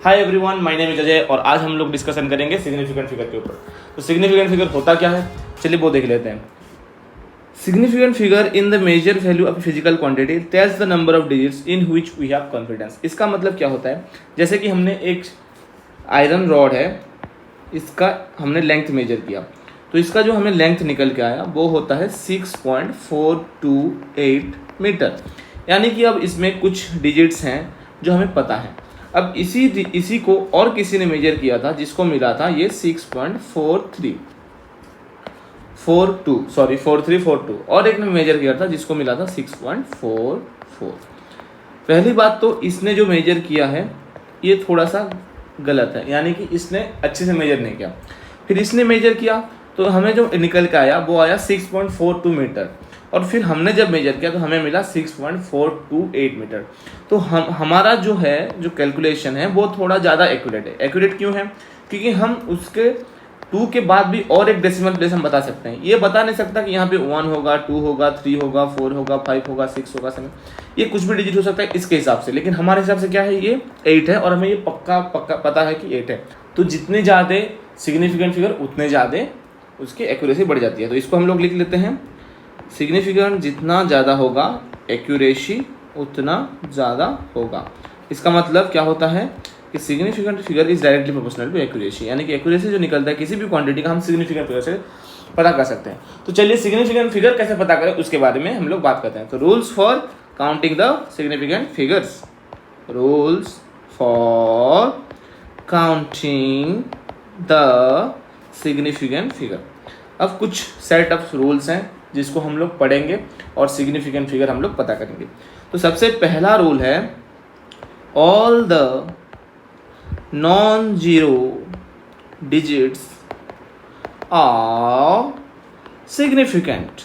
Hi everyone, my name is Ajay और आज हम लोग डिस्कशन करेंगे सिग्निफिकेंट फिगर के ऊपर। तो सिग्निफिकेंट फिगर होता क्या है, चलिए वो देख लेते हैं। Significant figure in the measure value of physical quantity tells the number of digits in which we have confidence. इसका मतलब क्या होता है, जैसे कि हमने एक आयरन रॉड है, इसका हमने लेंथ मेजर किया, तो इसका जो हमें लेंथ निकल के आया वो होता है 6.428 मीटर। यानी कि अब इसमें कुछ डिजिट्स हैं जो हमें पता है। अब इसी को और किसी ने मेजर किया था जिसको मिला था ये 4342 और एक ने मेजर किया था जिसको मिला था 6.44। पहली बात तो इसने जो मेजर किया है ये थोड़ा सा गलत है, यानी कि इसने अच्छे से मेजर नहीं किया। फिर इसने मेजर किया तो हमें जो निकल के आया वो आया 6.42 मीटर, और फिर हमने जब मेजर किया तो हमें मिला 6.428 मीटर। तो हमारा जो कैलकुलेशन है वो थोड़ा ज़्यादा एक्यूरेट है। एक्यूरेट क्यों है? क्योंकि हम उसके 2 के बाद भी और एक डेसिमल प्लेस हम बता सकते हैं। ये बता नहीं सकता कि यहाँ पे 1 होगा, 2 होगा, 3 होगा, 4 होगा, 5 होगा, 6 होगा, 7, ये कुछ भी डिजिट हो सकता है इसके हिसाब से। लेकिन हमारे हिसाब से क्या है, ये 8 है और हमें ये पक्का पता है कि 8 है। तो जितने ज़्यादा सिग्निफिकेंट फिगर उतने ज़्यादा उसकी एक्यूरेसी बढ़ जाती है। तो इसको हम लोग लिख लेते हैं, सिग्निफिकेंट जितना ज़्यादा होगा एक्यूरेसी उतना ज़्यादा होगा। इसका मतलब क्या होता है कि significant figure is directly proportional to accuracy, यानी कि एक्यूरेसी जो निकलता है किसी भी क्वांटिटी का हम सिग्निफिकेंट फिगर से पता कर सकते हैं। तो चलिए सिग्निफिकेंट फिगर कैसे पता करें उसके बारे में हम लोग बात करते हैं। तो rules for counting the significant figures, rules for counting the significant figure. अब कुछ सेट ऑफ रूल्स हैं जिसको हम लोग पढ़ेंगे और सिग्निफिकेंट फिगर हम लोग पता करेंगे। तो सबसे पहला रूल है, all the non zero digits are significant.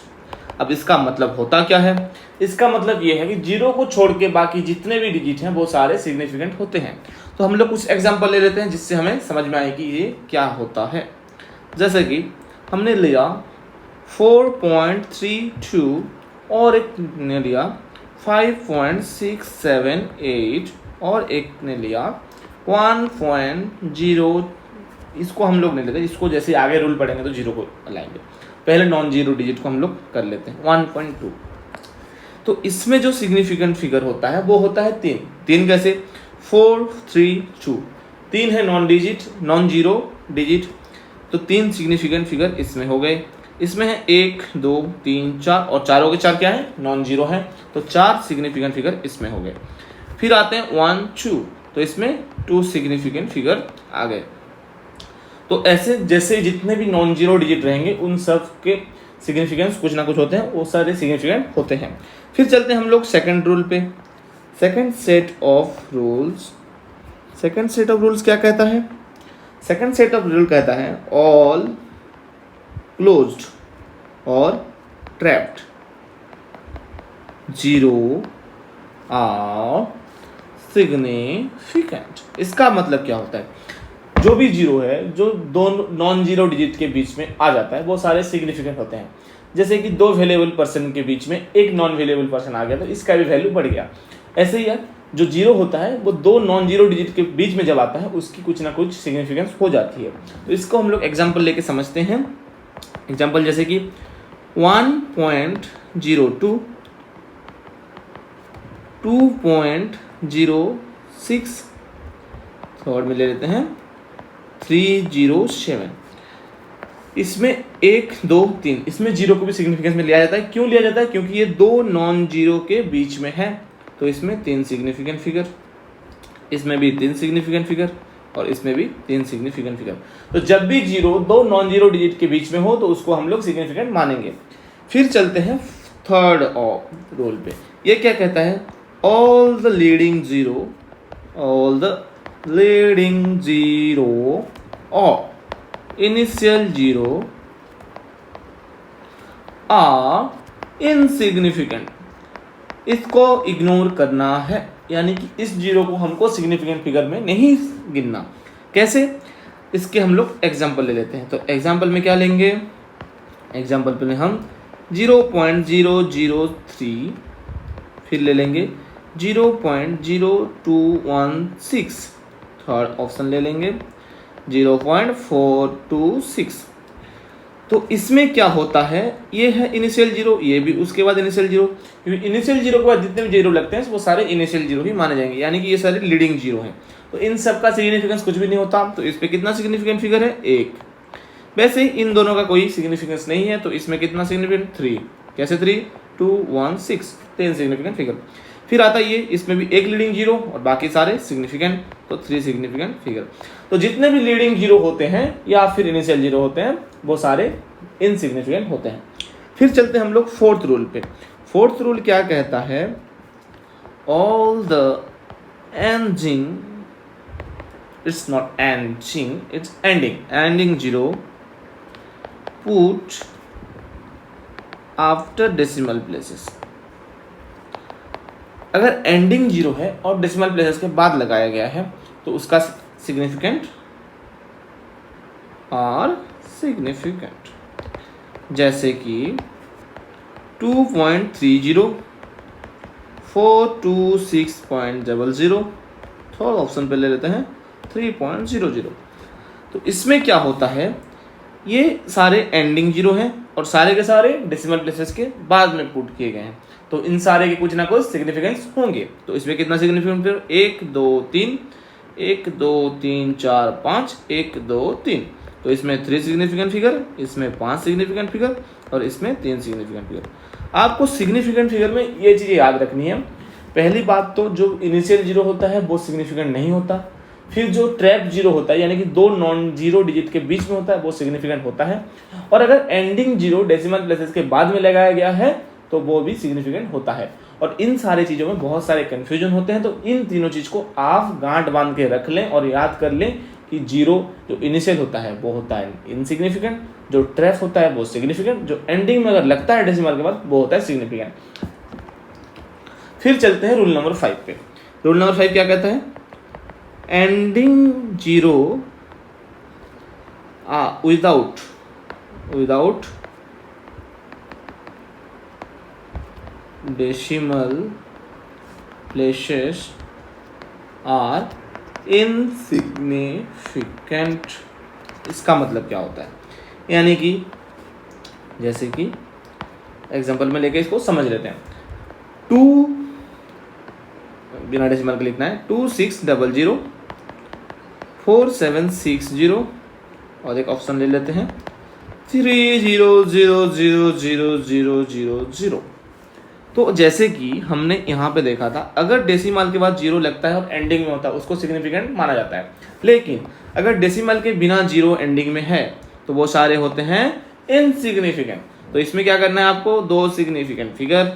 अब इसका मतलब होता क्या है? इसका मतलब ये है कि जीरो को छोड़ के बाकी जितने भी डिजिट हैं वो सारे सिग्निफिकेंट होते हैं। तो हम लोग कुछ एग्जांपल ले लेते हैं जिससे हमें समझ में आए कि ये क्या होता है। जैसे कि हमने लिया 4.32 और एक ने लिया 5.678 और एक ने लिया 1.0। इसको हम लोग नहीं लेते, इसको जैसे आगे रूल पढ़ेंगे तो जीरो को लाएंगे। पहले नॉन जीरो डिजिट को हम लोग कर लेते हैं 1.2। तो इसमें जो सिग्निफिकेंट फिगर होता है वो होता है 3। कैसे? 4, 3, 2। 3 है नॉन जीरो डिजिट, तो 3 सिग्निफिकेंट फिगर इसमें हो गए। इसमें है 1, 2, 3, 4 और चारों के 4 क्या है? नॉन जीरो है, तो 4 सिग्निफिकेंट फिगर इसमें हो गए। फिर आते हैं 1, 2, तो इसमें 2 सिग्निफिकेंट फिगर आ गए। तो ऐसे जैसे जितने भी नॉन जीरो डिजिट रहेंगे उन सब के सिग्निफिकेंस कुछ ना कुछ होते हैं, वो सारे सिग्निफिकेंट होते हैं। फिर चलते हैं हम लोग सेकंड रूल पे। सेकंड सेट ऑफ रूल्स क्या कहता है? सेकंड सेट ऑफ रूल कहता है, ऑल क्लोज्ड और ट्रैप्ड जीरो आर सिग्निफिकेंट। इसका मतलब क्या होता है? जो भी जीरो है, जो दो नॉन जीरो डिजिट के बीच में आ जाता है वो सारे सिग्निफिकेंट होते हैं। जैसे कि 2 वेरिएबल पर्सन के बीच में एक नॉन वेरिएबल पर्सन आ गया तो इसका भी वैल्यू बढ़ गया। ऐसे ही है, जो जीरो होता है वो 2 नॉन जीरो डिजिट के बीच में जब आता है उसकी कुछ ना कुछ सिग्निफिकेंस हो जाती है। तो इसको हम लोग एग्जाम्पल लेके समझते हैं। एग्जाम्पल जैसे कि 1.02, 2.06, थर्ड में ले लेते हैं 307। इसमें 1, 2, 3, इसमें जीरो को भी सिग्निफिकेंस में लिया जाता है। क्यों लिया जाता है? क्योंकि ये 2 नॉन जीरो के बीच में है, तो इसमें 3 सिग्निफिकेंट फिगर, इसमें भी 3 सिग्निफिकेंट फिगर और इसमें भी 3 सिग्निफिकेंट फिगर। तो जब भी जीरो 2 नॉन जीरो डिजिट के बीच में हो तो उसको हम लोग सिग्निफिकेंट मानेंगे। फिर चलते हैं थर्ड रूल पे। ये क्या कहता है? ऑल द लीडिंग जीरो और इनिशियल जीरो आर इनसिग्निफिकेंट। इसको इग्नोर करना है, यानी कि इस जीरो को हमको सिग्निफिकेंट फिगर में नहीं गिनना। कैसे? इसके हम लोग एग्जाम्पल ले लेते हैं। तो एग्जाम्पल में क्या लेंगे? एग्जाम्पल पे हम 0.003, फिर ले लेंगे 0.0216, थर्ड ऑप्शन ले लेंगे 0.426। तो इसमें क्या होता है, ये है इनिशियल जीरो, ये भी उसके बाद इनिशियल जीरो, क्योंकि इनिशियल जीरो के बाद जितने भी जीरो लगते हैं वो सारे इनिशियल जीरो ही माने जाएंगे, यानी कि ये सारे लीडिंग जीरो हैं। तो इन सब का सिग्निफिकेंस कुछ भी नहीं होता, तो इस पे कितना सिग्निफिकेंट फिगर है 1। वैसे ही इन दोनों का कोई सिग्निफिकेंस नहीं है, तो इसमें कितना सिग्निफिकेंट 3। कैसे 3, 2 1 6, 10 सिग्निफिकेंट फिगर। फिर आता है ये, इसमें भी एक लीडिंग जीरो और बाकी सारे सिग्निफिकेंट, तो 3 सिग्निफिकेंट फिगर। तो जितने भी लीडिंग जीरो होते हैं या फिर इनिशियल जीरो होते हैं वो सारे इनसिग्निफिकेंट होते हैं। फिर चलते हैं हम लोग फोर्थ रूल पे। फोर्थ रूल क्या कहता है, all the ending, it's not ending, it's ending zero put after decimal places. अगर एंडिंग जीरो है और डेसिमल प्लेसेस के बाद लगाया गया है तो उसका सिग्निफिकेंट और सिग्निफिकेंट, जैसे कि 2.30, 426.00, थर्ड ऑप्शन पे ले लेते हैं 3.00। तो इसमें क्या होता है, ये सारे एंडिंग जीरो हैं और सारे के सारे डेसिमल प्लेसेस के बाद में पुट किए गए हैं, तो इन सारे के कुछ ना कुछ सिग्निफिकेंस होंगे। तो इसमें कितना सिग्निफिकेंट फिर 1 2 3, 1 2 3 4 5, 1 2 3। तो इसमें 3 सिग्निफिकेंट फिगर, इसमें 5 सिग्निफिकेंट फिगर और इसमें 3 सिग्निफिकेंट फिगर। आपको सिग्निफिकेंट फिगर में ये चीज़ें याद रखनी है। पहली बात तो जो इनिशियल जीरो होता है वो सिग्निफिकेंट नहीं होता। फिर जो ट्रैप जीरो होता है यानी कि दो नॉन जीरो डिजिट के बीच में होता है वो सिग्निफिकेंट होता है। और अगर एंडिंग जीरो डेसिमल प्लेसेस के बाद में लगाया गया है तो वो भी सिग्निफिकेंट होता है। और इन सारी चीज़ों में बहुत सारे कन्फ्यूजन होते हैं, तो इन तीनों चीज़ को आप गांठ बांध के रख लें और याद कर लें कि जीरो जो इनिशियल होता है वो होता है इनसिग्निफिकेंट, जो ट्रैप होता है वो सिग्निफिकेंट, जो एंडिंग में अगर लगता है डेसिमल के बाद वो होता है सिग्निफिकेंट। फिर चलते हैं रूल नंबर 5 पे। रूल नंबर 5 क्या कहता है, ending zero without decimal places are insignificant. इसका मतलब क्या होता है, यानी कि जैसे कि एग्जांपल में लेके इसको समझ लेते हैं। 2 बिना डेसिमल के लिखना है 2600 4760 और एक ऑप्शन ले लेते हैं 300000000। तो जैसे कि हमने यहाँ पे देखा था, अगर डेसिमल के बाद जीरो लगता है और एंडिंग में होता है उसको सिग्निफिकेंट माना जाता है, लेकिन अगर डेसिमल के बिना जीरो एंडिंग में है तो वो सारे होते हैं इनसिग्निफिकेंट। तो इसमें क्या करना है आपको, 2 सिग्निफिकेंट फिगर,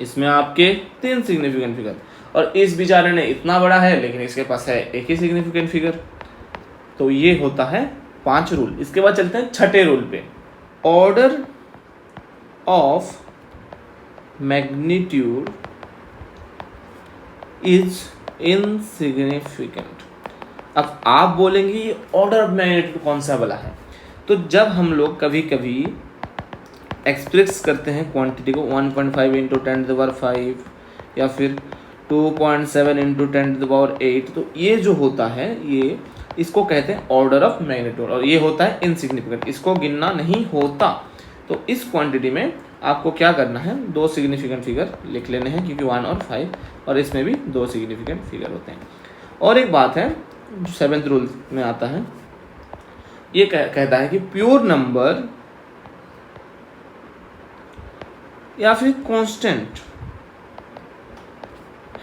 इसमें आपके 3 सिग्निफिकेंट फिगर, और इस बेचारे ने इतना बड़ा है लेकिन इसके पास है एक ही सिग्निफिकेंट फिगर। तो ये होता है 5 रूल। इसके बाद चलते हैं छठे रूल पे, order of magnitude is insignificant. अब आप बोलेंगे ये ऑर्डर ऑफ मैग्नीट्यूड कौन सा वाला है, तो जब हम लोग कभी कभी एक्सप्रेस करते हैं क्वांटिटी को 1.5 इंटू 10⁵ या फिर 2.7 इंटू 10⁸, तो ये जो होता है ये इसको कहते हैं ऑर्डर ऑफ मैग्नीट्यूड, और ये होता है इनसिग्निफिकेंट, इसको गिनना नहीं होता। तो इस क्वांटिटी में आपको क्या करना है, 2 सिग्निफिकेंट फिगर लिख लेने हैं, क्योंकि 1 और 5, और इसमें भी 2 सिग्निफिकेंट फिगर होते हैं। और एक बात है जो 7th रूल में आता है, ये कहता है कि प्योर नंबर या फिर constant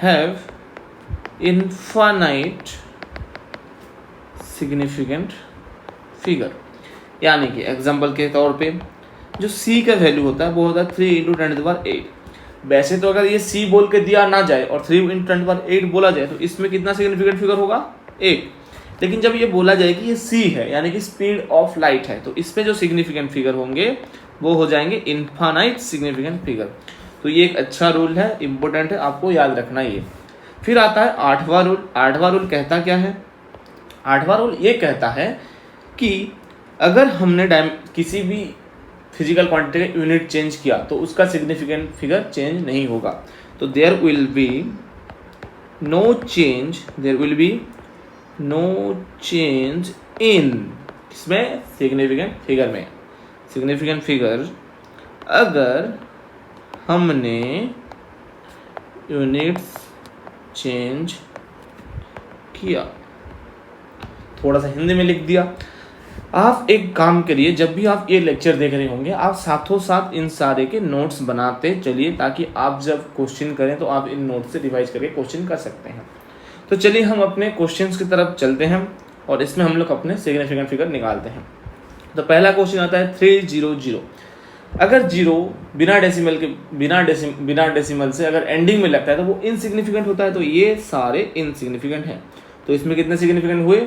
have infinite significant figure. यानी कि एग्जांपल के तौर पे जो c का वैल्यू होता है वो होता है 3 इंटू 10⁸। वैसे तो अगर ये c बोल के दिया ना जाए और 3 इंटू 10⁸ बोला जाए तो इसमें कितना सिग्निफिकेंट फिगर होगा 1। लेकिन जब ये बोला जाए कि ये c है यानी कि स्पीड ऑफ लाइट है, तो इसमें जो सिग्निफिकेंट फिगर होंगे वो हो जाएंगे इनफाइनाइट सिग्निफिकेंट फिगर। तो ये एक अच्छा रूल है, इंपॉर्टेंट है, आपको याद रखना ये। फिर आता है 8वां रूल। 8वां रूल कहता क्या है, 8वां रूल ये कहता है कि अगर हमने किसी भी फिजिकल क्वांटिटी का यूनिट चेंज किया तो उसका सिग्निफिकेंट फिगर चेंज नहीं होगा। तो there will be no change no change in, इसमें सिग्निफिकेंट फिगर में, सिग्निफिकेंट फिगर अगर हमने यूनिट्स चेंज किया। थोड़ा सा हिंदी में लिख दिया। आप एक काम करिए, जब भी आप ये लेक्चर देख रहे होंगे आप साथों साथ इन सारे के नोट्स बनाते चलिए, ताकि आप जब क्वेश्चन करें तो आप इन नोट्स से रिवाइज करके क्वेश्चन कर सकते हैं। तो चलिए हम अपने क्वेश्चंस की तरफ चलते हैं और इसमें हम लोग अपने सिग्निफिकेंट फिगर निकालते हैं। तो पहला क्वेश्चन आता है 300। अगर जीरो बिना डेसिमल से अगर एंडिंग में लगता है तो वो इनसिग्निफिकेंट होता है। तो ये सारे इनसिग्निफिकेंट हैं। तो इसमें कितने सिग्निफिकेंट हुए?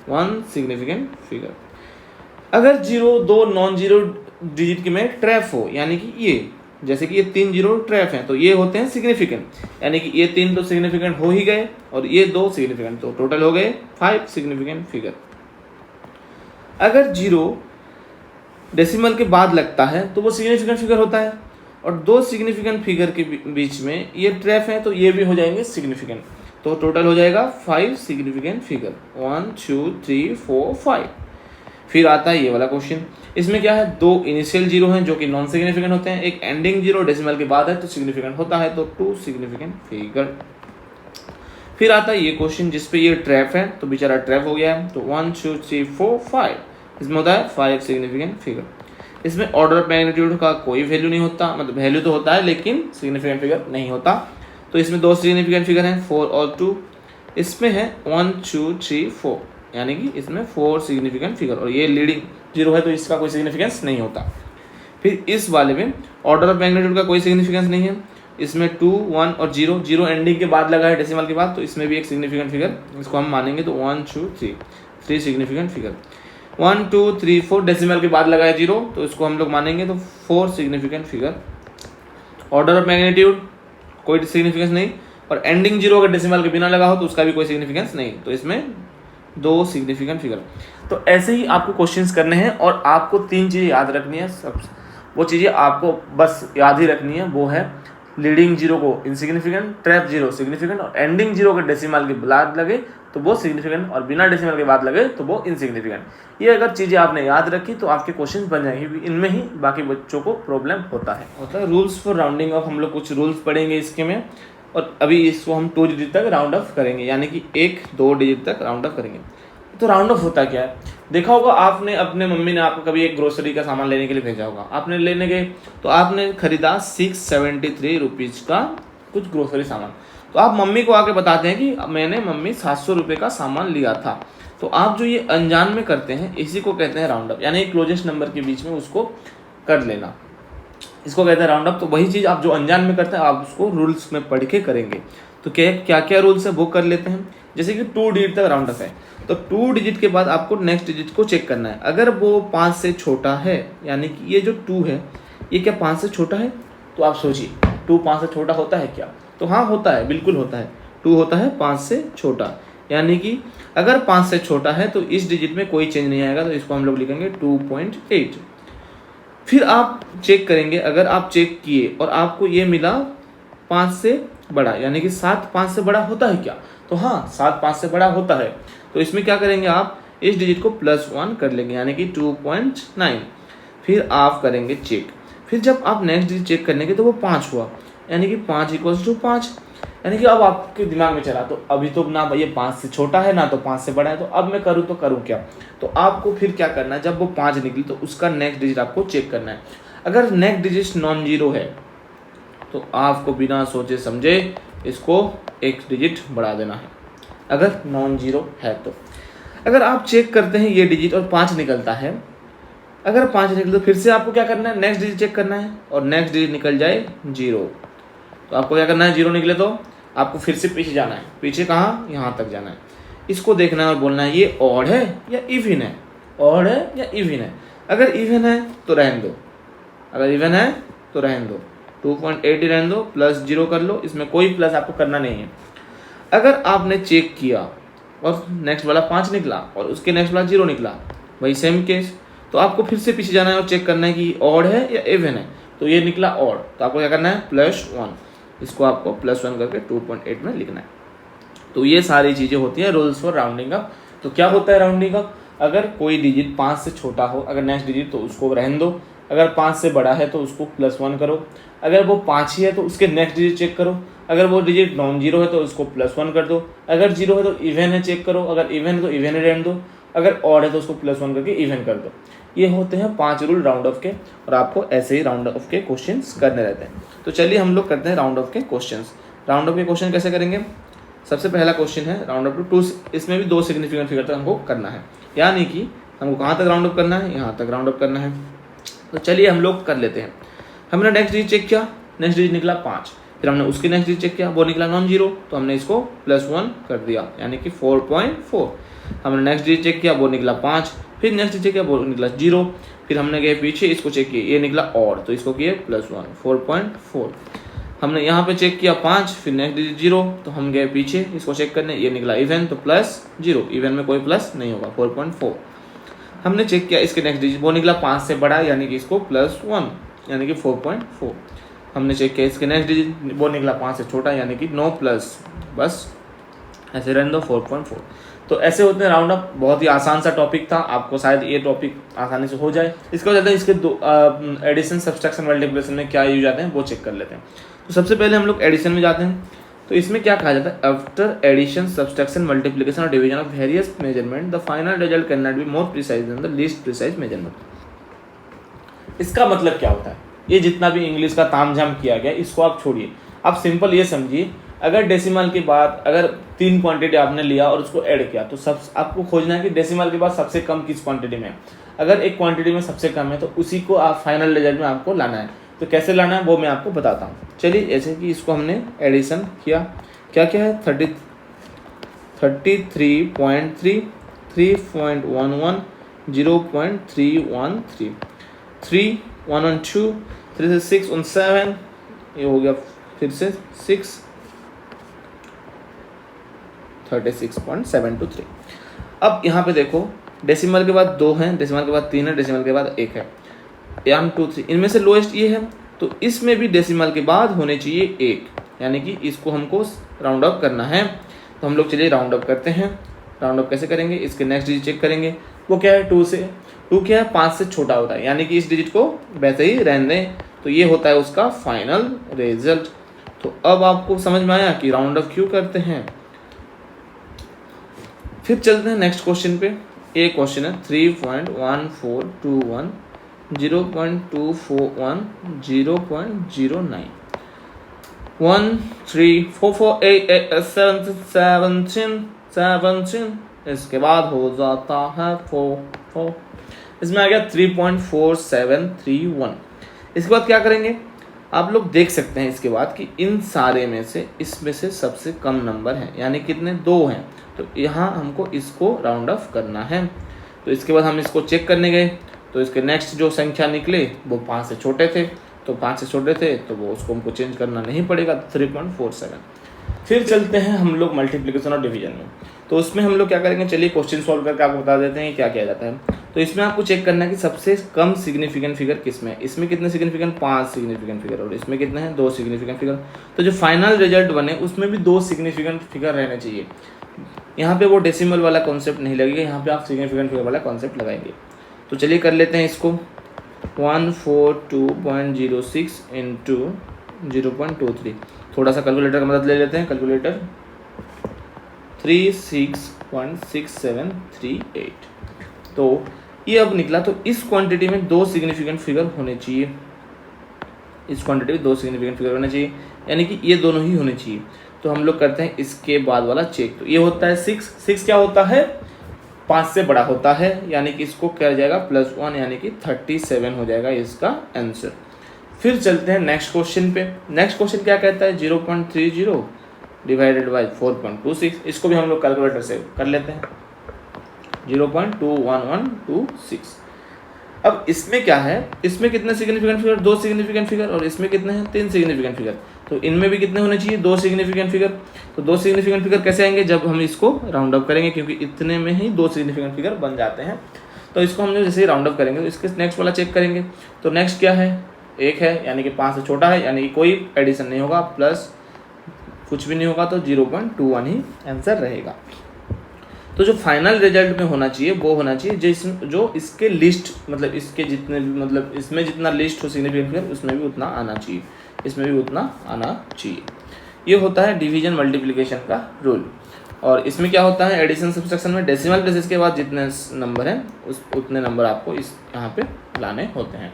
One significant figure. अगर जीरो दो नॉन जीरो डिजिट के में ट्रैप हो, यानी कि ये जैसे कि ये 3 जीरो ट्रैप हैं, तो ये होते हैं सिग्निफिकेंट, यानी कि ये 3 तो सिग्निफिकेंट हो ही गए और ये 2 सिग्निफिकेंट, तो टोटल हो गए 5 सिग्निफिकेंट फिगर। अगर जीरो डेसिमल के बाद लगता है तो वो सिग्निफिकेंट फिगर होता है, और 2 सिग्निफिकेंट फिगर के बीच में ये ट्रैप है तो ये भी हो जाएंगे सिग्निफिकेंट। तो टोटल हो जाएगा 5 सिग्निफिकेंट फिगर, 1 2 3 4 5। फिर आता है ये वाला क्वेश्चन। इसमें क्या है? 2 इनिशियल जीरो हैं जो कि नॉन सिग्निफिकेंट होते हैं, एक एंडिंग जीरो डेसिमल के बाद है तो सिग्निफिकेंट होता है, तो 2 सिग्निफिकेंट फिगर। फिर आता है ये क्वेश्चन जिसपे ये ट्रैप है, तो बेचारा ट्रैप हो गया है, तो 1 2 3 4 5, इसमें होता है 5 सिग्निफिकेंट फिगर। इसमें ऑर्डर ऑफ मैग्नीट्यूड का कोई वैल्यू नहीं होता, मतलब वैल्यू तो होता है लेकिन सिग्निफिकेंट फिगर नहीं होता। तो इसमें 2 सिग्निफिकेंट फिगर हैं, 4 और 2। इसमें है 1 2 3 4, यानी कि इसमें 4 सिग्निफिकेंट फिगर, और ये लीडिंग जीरो है तो इसका कोई सिग्निफिकेंस नहीं होता। फिर इस वाले में ऑर्डर ऑफ मैग्नीट्यूड का कोई सिग्निफिकेंस नहीं है। इसमें 2 1 और 0, जीरो एंडिंग के बाद लगा है डेसिमल के बाद, तो इसमें भी एक सिग्निफिकेंट फिगर, इसको हम मानेंगे तो 1 2 3 सिग्निफिकेंट फिगर। 1 2 3 4 डेसिमल के बाद लगा है जीरो, तो इसको हम लोग मानेंगे तो 4 significant figure. Order of magnitude कोई सिग्निफिकेंस नहीं, और एंडिंग जीरो अगर डेसिमल के बिना लगा हो तो उसका भी कोई सिग्निफिकेंस नहीं, तो इसमें 2 सिग्निफिकेंट फिगर। तो ऐसे ही आपको क्वेश्चंस करने हैं और आपको 3 चीज़ें याद रखनी है। सब वो चीज़ें आपको बस याद ही रखनी है, वो है लीडिंग जीरो को इनसिग्निफिकेंट, ट्रैप जीरो सिग्निफिकेंट, और एंडिंग जीरो के डेसिमल के बाद लगे तो वो सिग्निफिकेंट, और बिना डेसिमल के बाद लगे तो वो इनसिग्निफिकेंट। ये अगर चीज़ें आपने याद रखी तो आपके क्वेश्चन बन जाएंगे। इनमें ही बाकी बच्चों को प्रॉब्लम होता है रूल्स फॉर राउंडिंग ऑफ। हम लोग कुछ रूल्स पढ़ेंगे इसके में, और अभी इसको हम 2 डिजिट तक राउंड ऑफ करेंगे, यानी कि 1 2 डिजिट तक राउंड ऑफ करेंगे। तो राउंड ऑफ होता क्या है? देखा होगा आपने, अपने मम्मी ने आपको कभी एक ग्रोसरी का सामान लेने के लिए भेजा होगा, आपने लेने गए तो आपने खरीदा 673 रुपीज़ का कुछ ग्रोसरी सामान। तो आप मम्मी को आके बताते हैं कि मैंने मम्मी 700 रुपये का सामान लिया था। तो आप जो ये अनजान में करते हैं इसी को कहते हैं राउंड अप, यानी क्लोजेस्ट नंबर के बीच में उसको कर लेना, इसको कहते हैं राउंड अप। तो वही चीज़ आप जो अनजान में करते हैं आप उसको रूल्स में पढ़ के करेंगे। तो क्या क्या रूल्स है वो कर लेते हैं। जैसे कि 2 डिजिट तक राउंड अप है, तो 2 डिजिट के बाद आपको नेक्स्ट डिजिट को चेक करना है। अगर वो 5 से छोटा है, यानी कि ये जो 2 है ये क्या 5 से छोटा है? तो आप सोचिए 2 5 से छोटा होता है क्या? तो हाँ होता है, बिल्कुल होता है। 2 होता है 5 से छोटा, यानी कि अगर 5 से छोटा है तो इस डिजिट में कोई चेंज नहीं आएगा, तो इसको हम लोग लिखेंगे 2.8। फिर आप चेक करेंगे, अगर आप चेक किए और आपको ये मिला 5 से बड़ा, यानी कि 7 5 से बड़ा होता है क्या? तो हाँ 7 5 से बड़ा होता है। तो इसमें क्या करेंगे, आप इस डिजिट को +1 कर लेंगे, यानी कि 2.9। फिर आप करेंगे चेक। फिर जब आप नेक्स्ट डिजिट चेक करने के तो वो 5 हुआ, यानी कि 5 = 5, यानी कि अब आपके दिमाग में चला तो अभी तो ना ये 5 से छोटा है ना तो 5 से बड़ा है, तो अब मैं करूँ तो करूँ क्या? तो आपको फिर क्या करना है, जब वो 5 निकली तो उसका नेक्स्ट डिजिट आपको चेक करना है। अगर नेक्स्ट डिजिट नॉन जीरो है तो आपको बिना सोचे समझे इसको एक डिजिट बढ़ा देना है, अगर नॉन जीरो है तो। अगर आप चेक करते हैं ये डिजिट और 5 निकलता है, अगर 5 निकले तो फिर से आपको क्या करना है, नेक्स्ट डिजिट चेक करना है, और नेक्स्ट डिजिट निकल जाए 0 तो आपको क्या करना है, 0 निकले तो आपको फिर से पीछे जाना है। पीछे कहाँ? यहाँ तक जाना है। इसको देखना है और बोलना है ये ऑड है या इवन है, ऑड है या इवन है। अगर इवन है तो रहने दो, अगर इवन है तो रहने दो, 2.8 रहने दो, +0 कर लो, इसमें कोई प्लस आपको करना नहीं है। अगर आपने चेक किया और नेक्स्ट वाला 5 निकला और उसके नेक्स्ट वाला 0 निकला, वही सेम केस, तो आपको फिर से पीछे जाना है और चेक करना है कि ऑड है या इवन है। तो ये निकला ऑड, तो आपको क्या करना है, +1, इसको आपको +1 करके 2.8 में लिखना है। तो ये सारी चीज़ें होती हैं रूल्स फॉर राउंडिंग अप। तो क्या होता है राउंडिंग अप? अगर कोई डिजिट 5 से छोटा हो, अगर नेक्स्ट डिजिट, तो उसको रहने दो। अगर 5 से बड़ा है तो उसको +1 करो। अगर वो 5 ही है तो उसके नेक्स्ट डिजिट चेक करो। अगर वो डिजिट नॉन जीरो है तो उसको +1 कर दो। अगर जीरो है तो इवन है चेक करो। अगर इवन है तो इवन ही रहने दो। अगर ऑड है तो उसको +1 करके इवन कर दो। ये होते हैं 5 रूल राउंड ऑफ के, और आपको ऐसे ही राउंड ऑफ के क्वेश्चंस करने रहते हैं। तो चलिए हम लोग करते हैं राउंड ऑफ के क्वेश्चंस। राउंड ऑफ के क्वेश्चन कैसे करेंगे? सबसे पहला क्वेश्चन है राउंड ऑफ टू। इसमें भी 2 सिग्निफिकेंट फिगर तक हमको करना है, यानी कि हमको कहाँ तक राउंड ऑफ करना है? यहाँ तक राउंड ऑफ करना है। तो चलिए हम लोग कर लेते हैं। हमने नेक्स्ट डिजिट चेक किया, नेक्स्ट डिजिट निकला 5। फिर हमने उसके नेक्स्ट डिजिट चेक किया, वो निकला नॉन जीरो, तो हमने इसको +1 कर दिया, यानी कि 4.4। हमने नेक्स्ट डिजिट चेक किया, वो निकला 5। फिर नेक्स्ट डिजिट चेक किया, वो निकला 0। फिर हमने गए पीछे, इसको चेक किया, ये निकला ऑड, तो इसको किए +1, 4.4। हमने यहाँ पे चेक किया 5, फिर नेक्स्ट डिजिट 0, तो हम गए पीछे इसको चेक करने, ये निकला इवन, तो +0, इवन में कोई प्लस नहीं होगा, 4.4। हमने चेक किया इसके नेक्स्ट डिजिट, वो निकला 5 से बड़ा, यानी कि इसको +1, यानी कि 4.4। हमने चेक किया इसके नेक्स्ट डिजिट, वो निकला 5 से छोटा, यानी कि नो प्लस, बस ऐसे रहने दो, 4.4। तो ऐसे होते हैं राउंड अप। बहुत ही आसान सा टॉपिक था, आपको शायद ये टॉपिक आसानी से हो जाए। इसके बाद इसके दो एडिशन, सब्सट्रैक्शन, मल्टीप्लिकेशन में क्या यूज आते हैं वो चेक कर लेते हैं। तो सबसे पहले हम लोग एडिशन में जाते हैं। तो इसमें क्या कहा जाता है? आफ्टर एडिशन, सब्सट्रैक्शन, मल्टीप्लिकेशन और division of various measurement the final result can not be more precise than the least precise measurement. इसका मतलब क्या होता है? ये जितना भी इंग्लिश का तामझाम किया गया, इसको आप छोड़िए। आप सिंपल ये समझिए, अगर डेसिमल के बाद अगर 3 क्वांटिटी आपने लिया और उसको ऐड किया, तो सब आपको खोजना है कि डेसिमल के बाद सबसे कम किस क्वांटिटी में है। अगर एक क्वांटिटी में सबसे कम है तो उसी को आप फाइनल रिजल्ट में आपको लाना है। तो कैसे लाना है वो मैं आपको बताता हूँ। चलिए, जैसे कि इसको हमने एडिशन किया, क्या क्या है? 33.3, 3.11, 0.313, 3, 1 on 2, 3 से 6 on 7, ये हो गया फिर से 6, 36.723। अब यहाँ पे देखो, डेसिमल के बाद 2 हैं, डेसिमल के बाद 3 है, डेसिमल के बाद 1 है, 1, 2, 3, इनमें से लोएस्ट ये है। तो इसमें भी डेसिमल के बाद होने चाहिए 1, यानी कि इसको हमको राउंड अप करना है। तो हम लोग चलिए राउंड अप करते हैं। राउंड अप कैसे करेंगे? इसके नेक्स्ट डिजिट चेक करेंगे, वो क्या है? 2 से, 2 क्या है? 5 से छोटा होता है, यानी कि इस डिजिट को वैसे ही रहने दें, तो ये होता है उसका फाइनल रिजल्ट। तो अब आपको समझ में आया कि राउंड अप क्यों करते हैं। फिर चलते हैं नेक्स्ट क्वेश्चन पे। एक क्वेश्चन है 3.1421, 0.241, 0.09, 1, 3, 4, 4, 8, 8, 17, इसके बाद हो जाता है 4, 4, इसमें आ गया 3.4731। इसके बाद क्या करेंगे? आप लोग देख सकते हैं इसके बाद कि इन सारे में से इसमें से सबसे कम नंबर है, यानी कितने? 2 हैं। तो यहाँ हमको इसको राउंड ऑफ करना है। तो इसके बाद हम इसको चेक करने गए, तो इसके नेक्स्ट जो संख्या निकले वो 5 से छोटे थे, तो 5 से छोटे थे तो वो उसको हमको चेंज करना नहीं पड़ेगा, 3.47। फिर चलते हैं हम लोग मल्टीप्लिकेशन और डिवीजन में। तो उसमें हम लोग क्या करेंगे? चलिए क्वेश्चन सॉल्व करके आपको बता देते हैं क्या किया जाता है। तो इसमें आपको चेक करना है कि सबसे कम सिग्निफिकेंट फिगर किसमें है। इसमें कितने सिग्निफिकेंट? 5 सिग्निफिकेंट फिगर, और इसमें कितने हैं? 2 सिग्निफिकेंट फिगर। तो जो फाइनल रिजल्ट बने उसमें भी 2 सिग्निफिकेंट फिगर रहने चाहिए। यहाँ पे वो डेसिमल वाला कॉन्सेप्ट नहीं लगेगा, यहाँ पे आप सिग्निफिकेंट फिगर वाला कॉन्सेप्ट लगाएंगे। तो चलिए कर लेते हैं इसको। 142.06 इंटू 0.23, थोड़ा सा कैलकुलेटर का मदद ले लेते हैं। कैलकुलेटर 36.6738। तो ये अब निकला। तो इस क्वांटिटी में 2 सिग्निफिकेंट फिगर होने चाहिए, इस क्वांटिटी में 2 सिग्निफिकेंट फिगर होने चाहिए, यानी कि ये दोनों ही होने चाहिए। तो हम लोग करते हैं इसके बाद वाला चेक। तो ये होता है 6 क्या होता है? 5 से बड़ा होता है, यानी कि इसको क्या जाएगा? +1, यानी कि 37 हो जाएगा इसका आंसर। फिर चलते हैं नेक्स्ट क्वेश्चन पे। नेक्स्ट क्वेश्चन क्या कहता है? 0.30 डिवाइडेड बाई 4.26। इसको भी हम लोग कैलकुलेटर से कर लेते हैं, 0.21126। अब इसमें क्या है? इसमें कितने सिग्निफिकेंट फिगर? 2 सिग्निफिकेंट फिगर, और इसमें कितने हैं? 3 सिग्निफिकेंट फिगर। तो इनमें भी कितने होने चाहिए? 2 सिग्निफिकेंट फिगर। तो 2 सिग्निफिकेंट फिगर कैसे आएंगे? जब हम इसको राउंड अप करेंगे, क्योंकि इतने में ही 2 सिग्निफिकेंट फिगर बन जाते हैं। तो इसको हम जैसे ही राउंड अप करेंगे तो इसके नेक्स्ट वाला चेक करेंगे। तो नेक्स्ट क्या है? 1 है, यानी कि 5 से छोटा है, यानी कि कोई एडिशन नहीं होगा, कुछ भी नहीं होगा तो 0.21 ही आंसर रहेगा। तो जो फाइनल रिजल्ट में होना चाहिए वो होना चाहिए जो इसके लिस्ट मतलब इसके जितने भी मतलब इसमें जितना लिस्ट हो सिग्निफिकेंट उसमें भी उतना आना चाहिए, इसमें भी उतना आना चाहिए। ये होता है डिवीजन मल्टीप्लिकेशन का रूल। और इसमें क्या होता है, एडिशन सब्सट्रैक्शन में डेसिमल प्लेसेस के बाद जितने नंबर हैं उतने नंबर आपको इस यहाँ पे लाने होते हैं।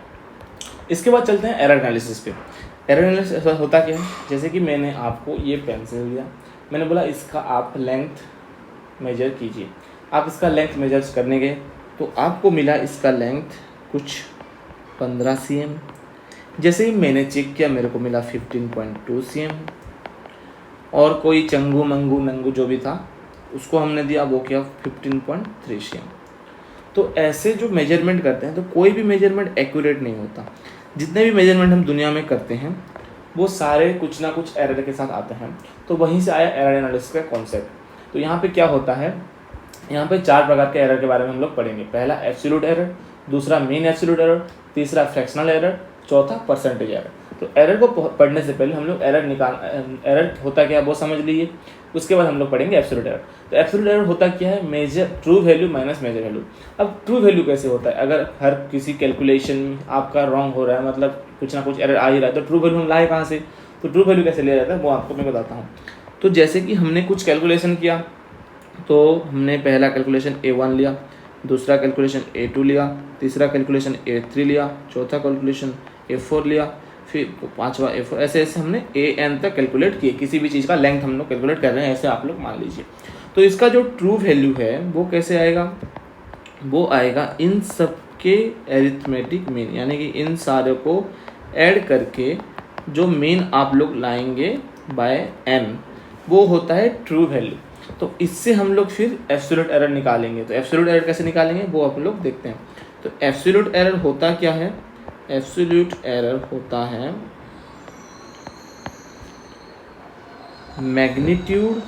इसके बाद चलते हैं एरर एनालिसिस पे। एरर एनालिसिस होता क्या है, जैसे कि मैंने आपको ये पेंसिल दिया, मैंने बोला इसका आप लेंथ मेजर कीजिए। आप इसका लेंथ मेजर करने गए तो आपको मिला इसका लेंथ कुछ 15 cm। जैसे ही मैंने चेक किया मेरे को मिला 15.2 cm। और कोई चंगू मंगू नंगू जो भी था उसको हमने दिया, वो किया 15.3 cm। तो ऐसे जो मेजरमेंट करते हैं तो कोई भी मेजरमेंट एक्यूरेट नहीं होता। जितने भी मेजरमेंट हम दुनिया में करते हैं वो सारे कुछ ना कुछ एरर के साथ आते हैं। तो वहीं से आया एरर एनालिसिस का कॉन्सेप्ट। तो यहाँ पे क्या होता है, यहाँ पे 4 प्रकार के एरर के बारे में हम लोग पढ़ेंगे। पहला एब्सोल्यूट एरर, दूसरा मीन एब्सोल्यूट एरर, तीसरा फ्रैक्शनल एरर, चौथा परसेंटेज एरर। तो एरर को पढ़ने से पहले हम लोग एरर होता क्या है वो समझ लीजिए, उसके बाद हम लोग पढ़ेंगे एब्सोल्यूट एरर। तो एब्सोल्यूट एरर होता क्या है, measure true value minus measure value. अब ट्रू वैल्यू कैसे होता है, अगर हर किसी कैलकुलेशन आपका रॉन्ग हो रहा है, मतलब कुछ ना कुछ एरर आ ही रहा है, तो ट्रू वैल्यू हम लाए कहाँ से, तो ट्रू वैल्यू कैसे लिया जाता है वो आपको मैं बताता हूँ। तो जैसे कि हमने कुछ कैलकुलेशन किया, तो हमने पहला कैलकुलेशन A1 लिया, दूसरा कैलकुलेशन A2 लिया, तीसरा कैलकुलेशन A3 लिया, चौथा कैलकुलेशन A4 लिया, फिर पांचवा A4, ऐसे ऐसे हमने AN तक कैलकुलेट किए। किसी भी चीज़ का लेंथ हम लोग कैलकुलेट कर रहे हैं, ऐसे आप लोग मान लीजिए। तो इसका जो ट्रू वैल्यू है वो कैसे आएगा, वो आएगा इन सब के एरिथमेटिक मीन, यानी कि इन सारे को ऐड करके जो मीन आप लोग लाएंगे बाय n, वो होता है ट्रू वैल्यू। तो इससे हम लोग फिर एब्सोल्यूट एरर निकालेंगे। तो एब्सोल्यूट एरर कैसे निकालेंगे वो आप लोग देखते हैं। तो एब्सोल्यूट एरर होता क्या है, एब्सोल्यूट एरर होता है मैग्नीट्यूड,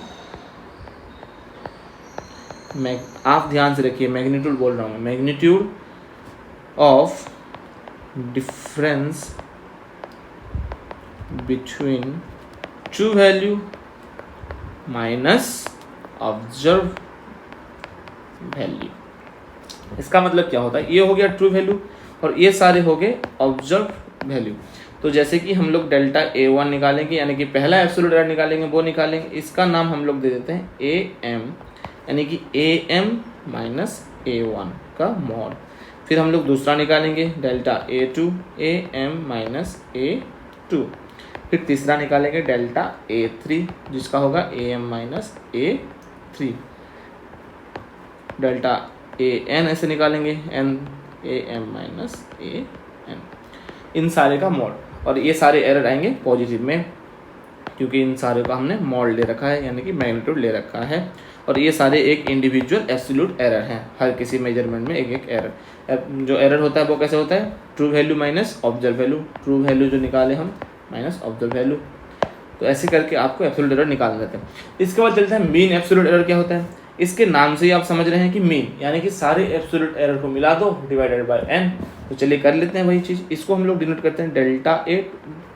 आप ध्यान से रखिए मैग्नीट्यूड बोल रहा हूँ मैं, magnitude of difference between true value minus observe value. इसका मतलब क्या होता है, ये हो गया ट्रू वैल्यू और ये सारे हो गए ऑब्जर्व वैल्यू। तो जैसे कि हम लोग डेल्टा A1 निकालेंगे, यानी कि पहला एब्सोल्यूट एरर निकालेंगे, वो निकालेंगे, इसका नाम हम लोग दे देते हैं AM, यानी कि AM माइनस A1 का मॉड। फिर हम लोग दूसरा निकालेंगे delta A2, AM minus A2। फिर तीसरा निकालेंगे डेल्टा A3 जिसका होगा AM minus A3। Delta AN ऐसे निकालेंगे AM माइनस AN, इन सारे का मॉड। और ये सारे एरर आएंगे पॉजिटिव में क्योंकि इन सारे का हमने मॉड ले रखा है, यानी कि मैग्नीट्यूड ले रखा है। और ये सारे एक इंडिविजुअल एब्सोल्यूट एरर हैं, हर किसी मेजरमेंट में एक एक एरर। जो एरर होता है वो कैसे होता है, true value minus observe value, true value जो निकाले हम माइनस ऑब्जर्व वैल्यू। तो ऐसे करके आपको एब्सोल्यूट एरर निकालना रहता है। इसके बाद चलते हैं मीन एब्सोल्यूट एरर क्या होता है। इसके नाम से ही आप समझ रहे हैं कि मीन, यानी कि सारे एब्सोल्यूट एरर को मिला दो डिवाइडेड बाय n। तो चलिए कर लेते हैं वही चीज़। इसको हम लोग डिनोट करते हैं डेल्टा A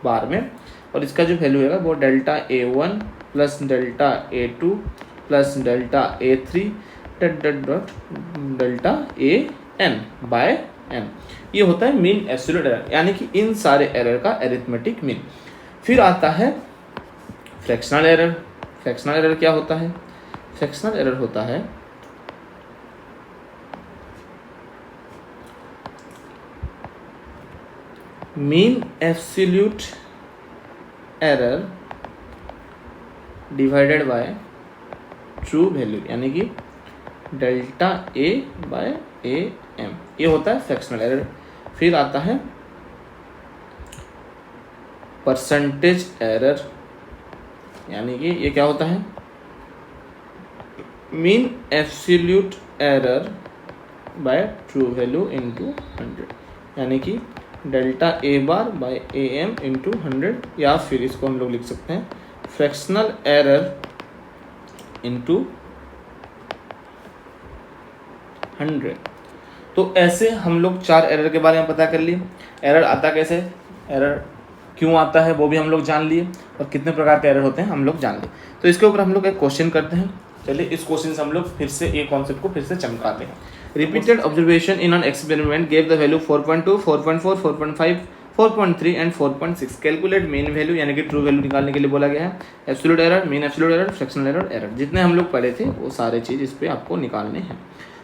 बार में, और इसका जो वैल्यू है वो delta A1 plus delta A2 plus delta A3 dot delta AN by n। ये होता है मीन एब्सोल्यूट एरर, यानी कि इन सारे एरर का एरिथमेटिक मीन। फिर आता है फ्रैक्शनल एरर। फ्रैक्शनल एरर क्या होता है, फ्रैक्शनल एरर होता है mean absolute error divided by true value, यानी कि डेल्टा A बाय AM, ये होता है फ्रैक्शनल एरर। फिर आता है परसेंटेज एरर, यानी कि ये क्या होता है, mean absolute error by true value into 100, यानी कि delta A bar by AM into 100, या फिर इसको हम लोग लिख सकते हैं फ्रैक्शनल एरर इंटू 100। तो ऐसे हम लोग 4 एरर के बारे में पता कर लिए। एरर आता कैसे, एरर क्यों आता है वो भी हम लोग जान लिए, और कितने प्रकार के एरर होते हैं हम लोग जान लिए। तो इसके ऊपर हम लोग एक क्वेश्चन करते हैं। चलिए इस क्वेश्चन से हम लोग फिर से ये कॉन्सेप्ट को फिर से चमकाते हैं। Repeated observation in an experiment gave the value 4.2, 4.4, 4.5, 4.3 and 4.6। Calculate mean value यानी कि ट्रू वैल्यू निकालने के लिए बोला गया है। Absolute error, mean absolute error, fractional error, error जितने हम लोग पढ़े थे वो सारे चीज़ इस पर आपको निकालने हैं।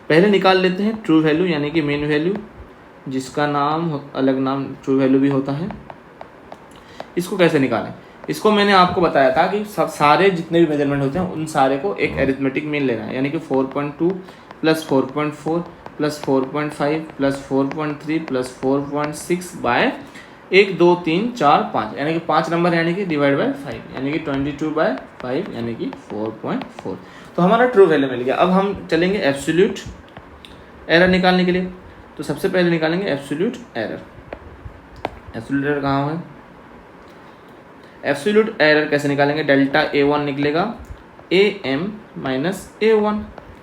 पहले निकाल लेते हैं ट्रू वैल्यू यानी कि मीन वैल्यू, जिसका नाम अलग नाम ट्रू वैल्यू भी होता है। इसको कैसे निकालें, इसको मैंने आपको बताया था कि सब सारे जितने भी मेजरमेंट होते हैं उन सारे को एक एरिथमेटिक मीन लेना है, यानी कि 4.2 plus 4.4 plus 4.5 plus 4.3 plus 4.6 by 1 2 3 4 5 यानी कि 5 नंबर यानी कि डिवाइड बाय 5 यानी कि 22/5 यानी कि 4.4। तो हमारा ट्रू वैल्यू मिल गया। अब हम चलेंगे एब्सोल्यूट एरर निकालने के लिए। तो सबसे पहले निकालेंगे एब्सोल्यूट एरर। एब्सोल्यूट एरर कहाँ है? एब्सोल्यूट एरर कैसे निकालेंगे? डेल्टा A1 निकलेगा AM माइनस A1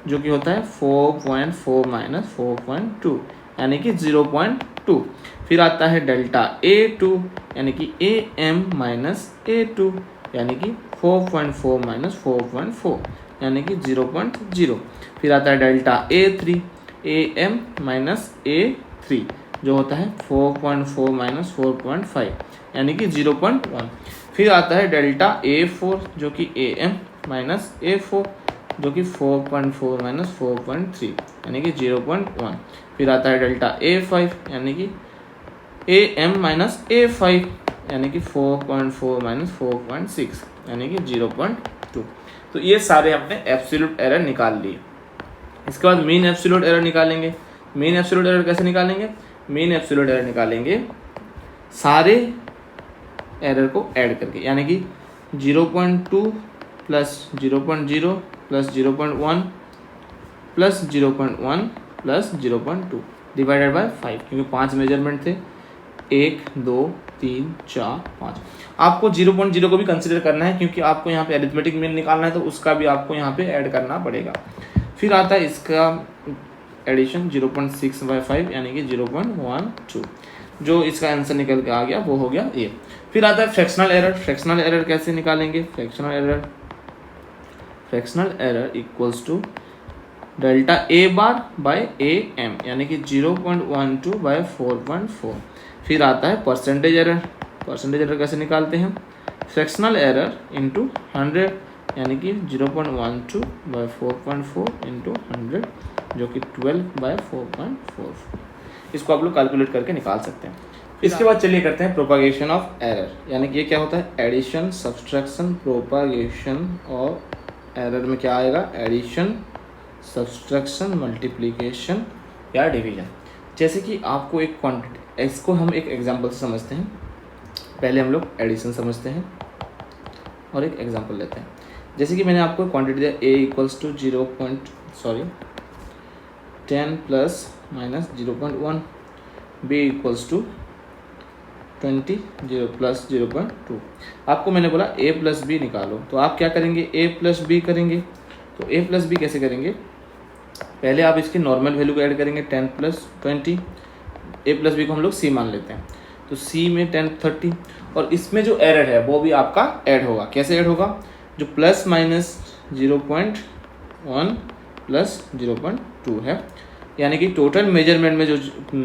जो कि होता है 4.4 माइनस 4.2 यानी कि 0.2। फिर आता है डेल्टा A2 यानी कि AM माइनस A2 यानी कि 4.4 माइनस 4.4 यानी कि 0.0। फिर आता है delta A3 AM minus A3 जो होता है 4.4 माइनस 4.5 यानी कि 0.1। फिर आता है डेल्टा A4 जो कि AM माइनस A4 जो कि 4.4 माइनस 4.3 यानी कि 0.1। फिर आता है डेल्टा A5 यानी कि AM माइनस A5 यानी कि 4.4 माइनस 4.6 यानी कि 0.2। तो ये सारे हमने एब्सोल्यूट एरर निकाल लिए। इसके बाद मीन एब्सोल्यूट एरर निकालेंगे। मीन एब्सोल्यूट एरर कैसे निकालेंगे? मीन एब्सोल्यूट एरर निकालेंगे सारे एरर को ऐड करके, यानी कि 0.2 plus 0.0 plus 0.1 plus 0.1 plus 0.2 divided by 5, क्योंकि 5 मेजरमेंट थे, 1 2 3 4 5। आपको 0.0 को भी कंसिडर करना है क्योंककि आपको यहाँ पे अरिथमेटिक मीन निकालना है, तो उसका भी आपको यहाँ पे ऐड करना पड़ेगा। फिर आता है इसका एडिशन 0.6/5 यानी कि 0.12 जो इसका आंसर निकल के आ गया वो हो गया ये। फिर आता है फ्रैक्शनल एरर। फ्रैक्शनल एरर कैसे निकालेंगे? Fractional error equals to delta A bar by AM यानी कि 0.12/4.4। फिर आता है परसेंटेज एरर। परसेंटेज एरर कैसे निकालते हैं? फ्रैक्शनल एरर इंटू 100 यानी कि 0.12/4.4 इंटू 100 जो कि 12/4.44। इसको आप लोग कैलकुलेट करके निकाल सकते हैं। इसके बाद चलिए करते हैं प्रोपागेशन ऑफ एरर, यानी कि ये क्या होता है? Addition, subtraction, propagation. और एरर में क्या आएगा? एडिशन, सब्सट्रैक्शन, मल्टीप्लिकेशन या डिवीजन। जैसे कि आपको एक क्वांटिटी, इसको हम एक एग्जांपल से समझते हैं। पहले हम लोग एडिशन समझते हैं और एक एग्जांपल लेते हैं। जैसे कि मैंने आपको क्वांटिटी दिया A equals to 10 plus minus 0.1, B equals to 20 0 plus 0.2। आपको मैंने बोला A प्लस बी निकालो, तो आप क्या करेंगे? A प्लस बी करेंगे। तो A प्लस बी कैसे करेंगे? पहले आप इसकी नॉर्मल वैल्यू को ऐड करेंगे 10 प्लस 20। A प्लस बी को हम लोग C मान लेते हैं, तो C में 10 30। और इसमें जो एरर है वो भी आपका ऐड होगा। कैसे ऐड होगा? जो प्लस माइनस 0.1 प्लस 0.2 है, यानी कि टोटल मेजरमेंट में जो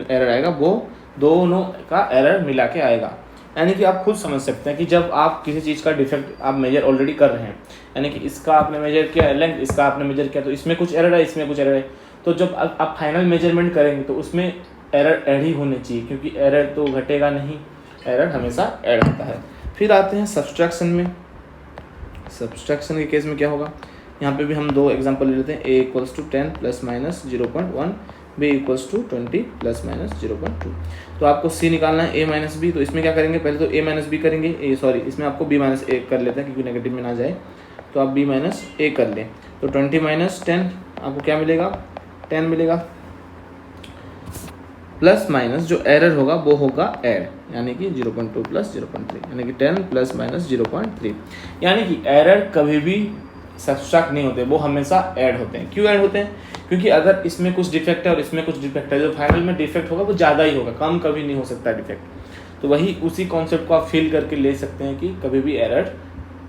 एरर आएगा वो दोनों का एरर मिला के आएगा। यानी कि आप खुद समझ सकते हैं कि जब आप किसी चीज़ का डिफेक्ट आप मेजर ऑलरेडी कर रहे हैं, यानी कि इसका आपने मेजर किया लेंथ, इसका आपने मेजर किया, तो इसमें कुछ एरर है, इसमें कुछ एरर है, तो जब आप फाइनल मेजरमेंट करेंगे तो उसमें एरर ऐड ही होने चाहिए, क्योंकि एरर तो घटेगा नहीं, एरर हमेशा ऐड होता है। फिर आते हैं सब्सट्रैक्शन में। सब्सट्रैक्शन के केस में क्या होगा? यहाँ पे भी हम दो एग्जांपल ले लेते हैं। A equals to 10 plus minus 0.1, B equals to 20 plus minus 0.2। तो आपको C निकालना है A माइनस बी। तो इसमें क्या करेंगे? पहले तो A माइनस बी करेंगे, इसमें आपको B माइनस A कर लेते हैं क्योंकि नेगेटिव में ना जाए, तो आप B माइनस A कर लें। तो 20 माइनस 10 आपको क्या मिलेगा? 10 मिलेगा। प्लस माइनस जो एरर होगा वो होगा ऐड, यानी कि 0.2 प्लस 0.3 यानी कि 10 प्लस माइनस 0.3। यानी कि एरर कभी भी सब्सट्रैक्ट नहीं होते, वो हमेशा ऐड होते हैं। क्यों ऐड होते हैं? क्योंकि अगर इसमें कुछ डिफेक्ट है और इसमें कुछ डिफेक्ट है, जो फाइनल में डिफेक्ट होगा वो ज़्यादा ही होगा, कम कभी नहीं हो सकता डिफेक्ट। तो वही उसी कॉन्सेप्ट को आप फील करके ले सकते हैं कि कभी भी एरर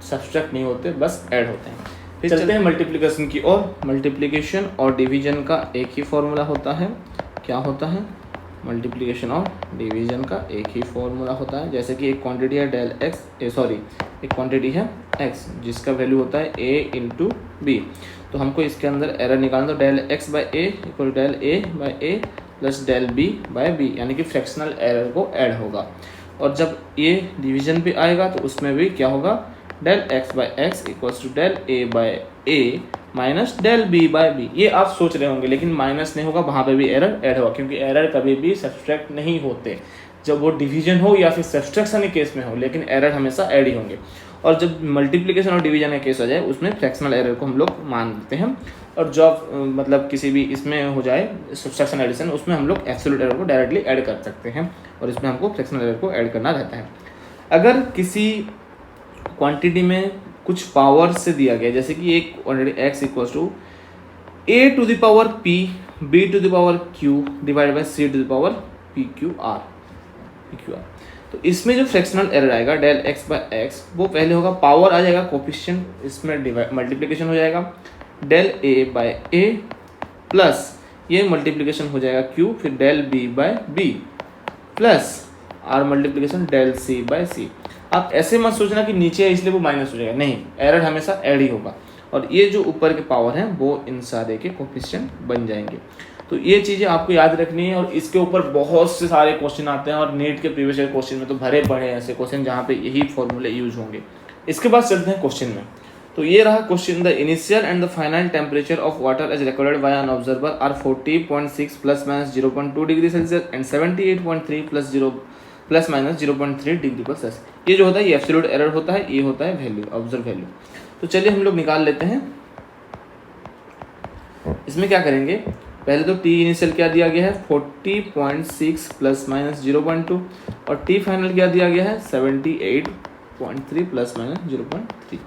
सब्सट्रैक्ट नहीं होते, बस ऐड होते हैं। फिर चलते हैं मल्टीप्लिकेशन की ओर। मल्टीप्लिकेशन और डिवीजन का एक ही फॉर्मूला होता है। क्या होता है? मल्टीप्लिकेशन और डिवीजन का एक ही फॉर्मूला होता है। जैसे कि एक क्वांटिटी है डेल एक्स, एक क्वांटिटी है एक्स जिसका वैल्यू होता है ए इंटू बी। तो हमको इसके अंदर एरर निकालना, तो del X by A equal del A by A plus del B by B, यानी कि फ्रैक्शनल एरर को ऐड होगा। और जब ये डिवीजन पे आएगा तो उसमें भी क्या होगा? Del X by X equals to del A by A minus del B by B. ये आप सोच रहे होंगे लेकिन माइनस नहीं होगा, वहाँ पे भी एरर ऐड होगा, क्योंकि एरर कभी भी सब्सट्रैक्ट नहीं होते, जब वो डिवीजन हो या फिर सब्सट्रैक्शन के केस में हो, लेकिन एरर हमेशा ऐड ही होंगे। और जब मल्टीप्लिकेशन और डिवीजन का केस हो जाए उसमें फ्रैक्शनल एरर को हम लोग मान लेते हैं। और जब मतलब किसी भी इसमें हो जाए सब्सट्रैक्शन एडिशन, उसमें हम लोग एब्सोल्यूट एरर को डायरेक्टली ऐड कर सकते हैं, और इसमें हमको फ्रैक्शनल एरर को ऐड करना रहता है। अगर किसी क्वांटिटी में कुछ पावर से दिया गया, जैसे कि एक quantity X equals to A to the power P B to the power Q divide by C to the power P Q R, तो इसमें जो फ्रैक्शनल एरर आएगा डेल एक्स बाई एक्स, वो पहले होगा पावर आ जाएगा कोफिशिएंट, इसमें multiplication हो जाएगा del A by A plus ये मल्टीप्लिकेशन हो जाएगा क्यू, फिर del B by B plus or multiplication del C by C. आप ऐसे मत सोचना कि नीचे है इसलिए वो माइनस हो जाएगा, नहीं, एरर हमेशा ऐड ही होगा। और ये जो ऊपर के पावर हैं वो इन सारे के कोफिशिएंट बन जाएंगे। तो ये चीज़ें आपको याद रखनी है, और इसके ऊपर बहुत से सारे क्वेश्चन आते हैं, और नीट के प्रीवियस ईयर क्वेश्चन में तो भरे पड़े हैं ऐसे क्वेश्चन जहाँ पे यही फॉर्मूले यूज होंगे। इसके बाद चलते हैं क्वेश्चन में। तो ये रहा question, the initial and the final temperature of water as recorded by an observer are 40.6 plus minus 0.2 degree Celsius and 78.3 plus minus 0.3 degree पर सेल्सियस। ये जो होता है ये एब्सोल्यूट एरर होता है, ये होता है वैल्यू, ऑब्जर्व वैल्यू। तो चलिए हम लोग निकाल लेते हैं। इसमें क्या करेंगे, पहले तो टी इनिशियल क्या दिया गया है 40.6 प्लस माइनस 0.2, और टी फाइनल क्या दिया गया है 78.3 प्लस माइनस 0.3।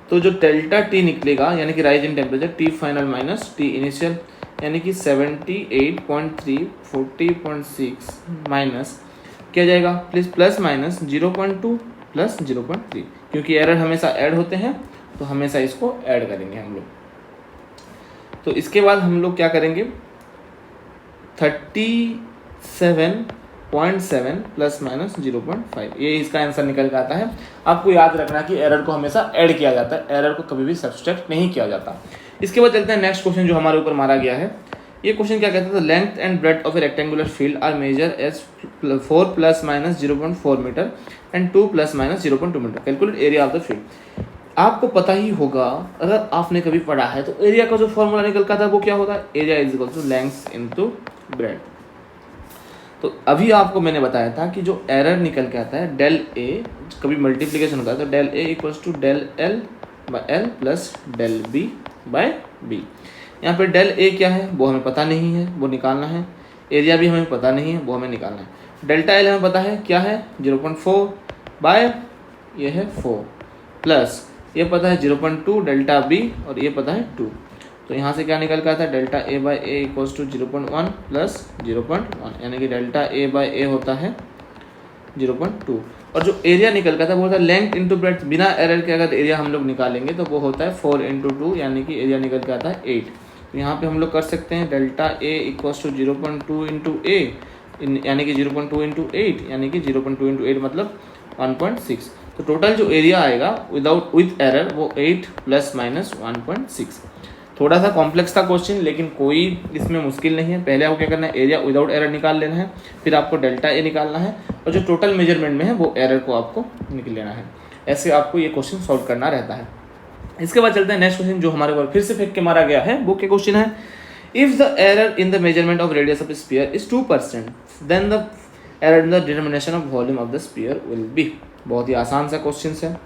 तो जो डेल्टा टी निकलेगा यानी कि rise in temperature, T final minus T initial, यानी कि 78.3 40.6 माइनस क्या जाएगा प्लस माइनस 0.2 प्लस 0.3, क्योंकि एरर हमेशा ऐड होते हैं तो हमेशा इसको ऐड करेंगे हम लोग। तो इसके बाद हम लोग क्या करेंगे 37.7 प्लस माइनस 0.5, ये इसका आंसर निकल के आता है। आपको याद रखना कि एरर को हमेशा ऐड किया जाता है, एरर को कभी भी सब्सट्रैक्ट नहीं किया जाता। इसके बाद चलते हैं नेक्स्ट क्वेश्चन जो हमारे ऊपर मारा गया है। ये क्वेश्चन क्या कहता है, length and breadth of a rectangular field are measure as 4 plus minus 0.4 metre and 2 plus minus 0.2 metre, calculate area of the field. आपको पता ही होगा, अगर आपने कभी पढ़ा है तो एरिया का जो फॉर्मूला निकलता था वो क्या होता है, area is equal to length into breadth. तो अभी आपको मैंने बताया था कि जो एरर निकल के आता है डेल ए, कभी मल्टीप्लिकेशन होता है तो del A equals to del L by L plus del B by B. यहाँ पे डेल ए क्या है वो हमें पता नहीं है, वो निकालना है। एरिया भी हमें पता नहीं है, वो हमें निकालना है। डेल्टा एल हमें पता है क्या है 0.4 बाय ये है 4 प्लस ये पता है 0.2 डेल्टा बी, और ये पता है 2। तो यहाँ से क्या निकल के आता है delta A by A equals to 0.1 plus 0.1, यानी कि डेल्टा ए बाई ए होता है 0.2। और जो एरिया निकल का था वो होता है लेंथ इंटू ब्रेड्थ। बिना एरर के अगर एरिया हम लोग निकालेंगे तो वो होता है 4 इंटू 2, यानी कि एरिया निकल के आता है 8। तो यहाँ पे हम लोग कर सकते हैं delta A equals to 0.2 into A, यानी कि 0.2 इंटू 8, यानी कि 0.2 इंटू 8 मतलब 1.6। तो टोटल जो एरिया आएगा विद एरर वो 8 प्लस माइनस 1.6। थोड़ा सा कॉम्प्लेक्स था क्वेश्चन, लेकिन कोई इसमें मुश्किल नहीं है। पहले आपको क्या करना है, एरिया विदाउट एरर निकाल लेना है, फिर आपको डेल्टा ए निकालना है, और जो टोटल मेजरमेंट में है वो एरर को आपको निकल लेना है। ऐसे आपको ये क्वेश्चन सॉल्व करना रहता है। इसके बाद चलते हैं नेक्स्ट क्वेश्चन जो हमारे ऊपर फिर से फेंक के मारा गया है। वो क्या क्वेश्चन है, if the error in the measurement of radius of sphere is 2%, then the error in the determination of volume of the sphere will be. बहुत ही आसान सा क्वेश्चन है।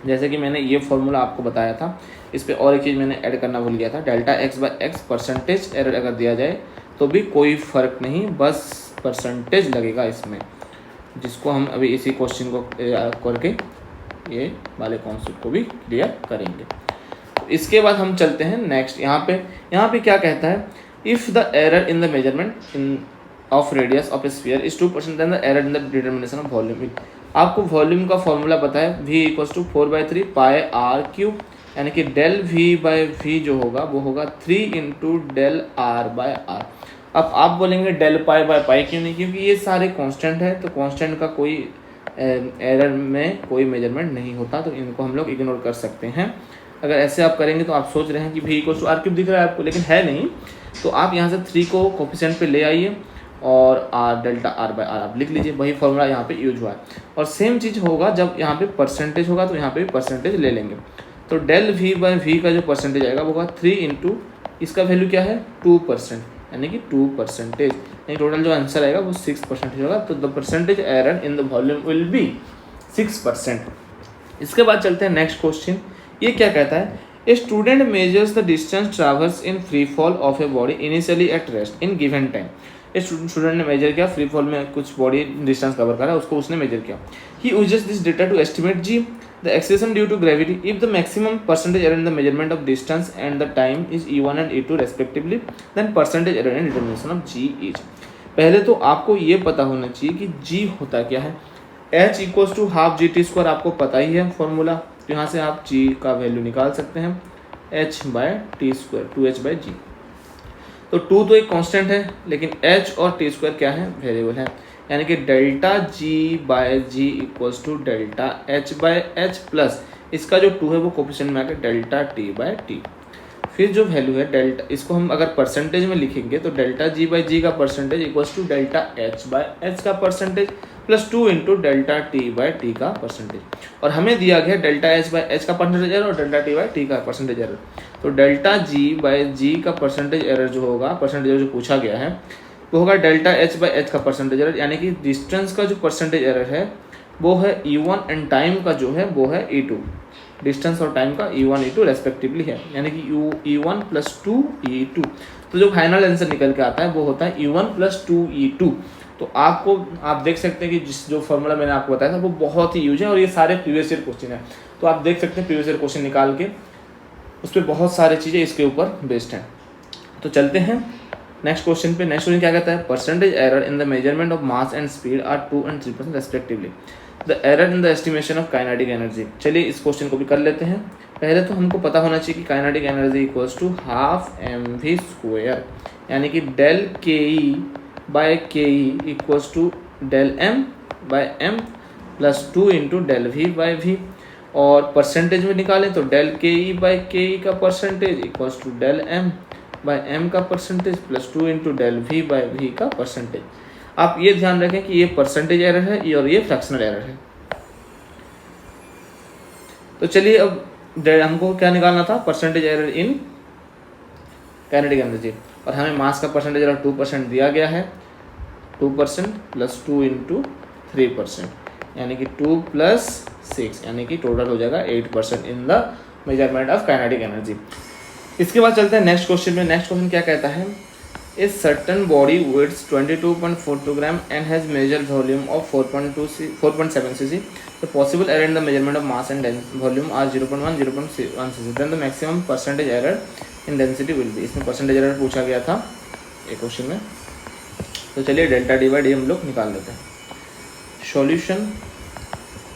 जैसे कि मैंने ये फॉर्मूला आपको बताया था, इस पर और एक चीज़ मैंने ऐड करना भूल गया था, delta x by x percentage error अगर दिया जाए तो भी कोई फ़र्क नहीं, बस परसेंटेज लगेगा इसमें, जिसको हम अभी इसी क्वेश्चन को करके ये वाले कॉन्सेप्ट को भी क्लियर करेंगे। तो इसके बाद हम चलते हैं नेक्स्ट। यहाँ पे क्या कहता है, if the error in the measurement in of radius of a sphere is 2% then the error in the determination of volume. आपको वॉल्यूम का फॉर्मूला पता है, v equals to 4/3 pi R cube, यानी कि डेल वी बाई वी जो होगा वो होगा 3 into del R by R. अब आप बोलेंगे डेल पाई बाय पाई क्यों नहीं, क्योंकि ये सारे कांस्टेंट है, तो कांस्टेंट का कोई एरर में कोई मेजरमेंट नहीं होता, तो इनको हम लोग इग्नोर कर सकते हैं। अगर ऐसे आप करेंगे तो आप सोच रहे हैं कि v equals to R cube दिख रहा है आपको, लेकिन है नहीं, तो आप यहाँ से 3 को कोफिशिएंट पे ले आइए और R delta R by R आप लिख लीजिए, वही फॉर्मूला यहाँ पे यूज हुआ है। और सेम चीज़ होगा जब यहाँ पे परसेंटेज होगा, तो यहाँ पे भी परसेंटेज ले लेंगे, तो डेल वी बाय वी का जो परसेंटेज आएगा वो होगा 3 इंटू इसका वैल्यू क्या है 2%, यानी कि 2%, यानी टोटल जो आंसर आएगा वो 6% होगा। तो the percentage error in the volume will be 6%। इसके बाद चलते हैं नेक्स्ट क्वेश्चन। ये क्या कहता है, a student measures the distance traverse in free fall of a body initially at rest in given time. एक स्टूडेंट ने मेजर किया, फ्री फॉल में कुछ बॉडी डिस्टेंस कवर करा, उसको उसने मेजर किया। He uses this data to estimate G the acceleration due to gravity if the maximum percentage error in the measurement of distance and the time is E1 and E2 respectively, then percentage error in determination of G is. पहले तो आपको ये पता होना चाहिए कि जी होता क्या है। h equals to half G T square, आपको पता ही है फॉर्मूला, तो यहाँ से आप g का वैल्यू निकाल सकते हैं, h by T square 2h by G. तो 2 तो एक कांस्टेंट है, लेकिन h और टी स्क्वायर क्या है, वेरिएबल है, यानी कि delta g by G equals to delta h by h plus इसका जो 2 है वो कोफिशिएंट में आकर डेल्टा t बाय टी। फिर जो वैल्यू है डेल्टा, इसको हम अगर परसेंटेज में लिखेंगे तो डेल्टा g बाई जी का percentage equals to delta h by h का percentage plus 2 into delta t by T का परसेंटेज। और हमें दिया गया डेल्टा h बाई h का परसेंटेज एरर और डेल्टा t बाई टी का परसेंटेज एरर। तो डेल्टा g बाई जी का परसेंटेज एरर जो होगा, परसेंटेज जो पूछा गया है वो होगा डेल्टा h बाई h का परसेंटेज एरर, यानी कि डिस्टेंस का जो परसेंटेज एरर है वो है E1 एंड टाइम का जो है वो है E2। डिस्टेंस और टाइम का E1 E2 रेस्पेक्टिवली है, यानी कि E1 प्लस 2 E2। तो जो फाइनल आंसर निकल के आता है वो होता है E1 प्लस 2 E2। तो आपको आप देख सकते हैं कि जिस जो फॉर्मूला मैंने आपको बताया था वो बहुत ही यूज है, और ये सारे प्रीवियस ईयर क्वेश्चन है, तो आप देख सकते हैं प्रीवियस ईयर क्वेश्चन निकाल के उस पर बहुत सारी चीज़ें इसके ऊपर बेस्ड हैं। तो चलते हैं नेक्स्ट क्वेश्चन पे। नेक्स्ट क्वेश्चन क्या कहता है, percentage error in the measurement of mass and speed are 2 and 3% respectively, the error in the estimation of kinetic energy. चलिए इस क्वेश्चन को भी कर लेते हैं। पहले तो हमको पता होना चाहिए कि kinetic energy equals to half mv square, यानी कि del K E by K E equals to del M by M plus 2 into del V by V. और परसेंटेज में निकालें तो del K E by K E का percentage equals to del M by M का percentage plus 2 into del V by V का percentage. आप ये ध्यान रखें कि ये परसेंटेज एरर है और ये फ्रैक्शनल एरर है। तो चलिए अब हमको क्या निकालना था, percentage error in kinetic energy, और हमें मास का परसेंटेज एरर 2% दिया गया है, 2% प्लस 2 इंटू 3%, यानी कि 2 प्लस 6, यानी कि टोटल हो जाएगा 8% in the measurement of kinetic energy. इसके बाद चलते हैं नेक्स्ट क्वेश्चन में। नेक्स्ट क्वेश्चन क्या कहता है, a certain body weighs 22.42 gram and has measure volume of 4.7 cc, the possible error in the measurement of mass and volume are 0.1 0.1 cc, then the maximum percentage error in density will be. इसमें percentage error पूछा गया था एक question में, तो चलिए delta D by D हम लोग निकाल लेते हैं। Solution,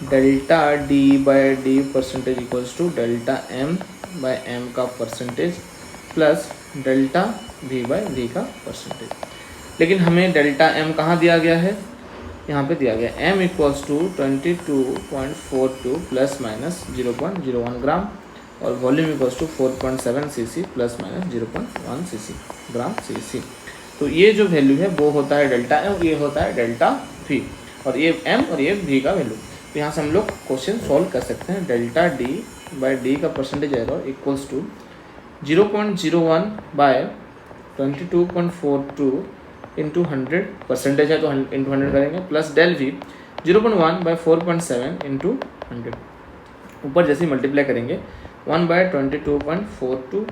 delta D by D percentage equals to delta M by M का percentage plus delta V by V का परसेंटेज। लेकिन हमें डेल्टा एम कहाँ दिया गया है, यहाँ पे दिया गया M equals to 22.42 plus minus 0.01 gram और volume equals to 4.7 cc plus minus 0.1 cc gram cc। तो ये जो वैल्यू है वो होता है डेल्टा एम, ये होता है डेल्टा वी, और ये एम और ये वी का वैल्यू। तो यहाँ से हम लोग क्वेश्चन सॉल्व कर सकते हैं। डेल्टा डी बाई डी का percentage error equals to 0.01 by 22.42 into 100, percentage है तो इंटू 100 करेंगे, plus del V 0.1 by 4.7 into 100, ऊपर जैसे मल्टीप्लाई करेंगे 1 बाय 22.42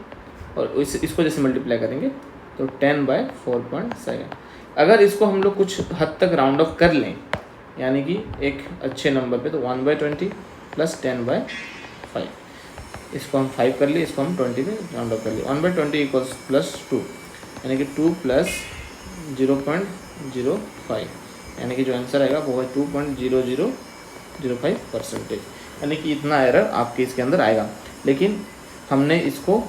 और इसको जैसे मल्टीप्लाई करेंगे तो 10 बाय 4.7। अगर इसको हम लोग कुछ हद तक राउंड ऑफ कर लें, यानी कि एक अच्छे नंबर पे, तो 1 बाय 20 प्लस 10 बाय 5, इसको हम 5 कर लिए, इसको हम 20 में राउंड ऑफ कर लिए। 1 बाय 20 इक्वल्स प्लस 2, यानी कि 2 प्लस 0.05, यानी कि जो आंसर आएगा वो है 2.0005%, यानी कि इतना एरर आपके इसके अंदर आएगा। लेकिन हमने इसको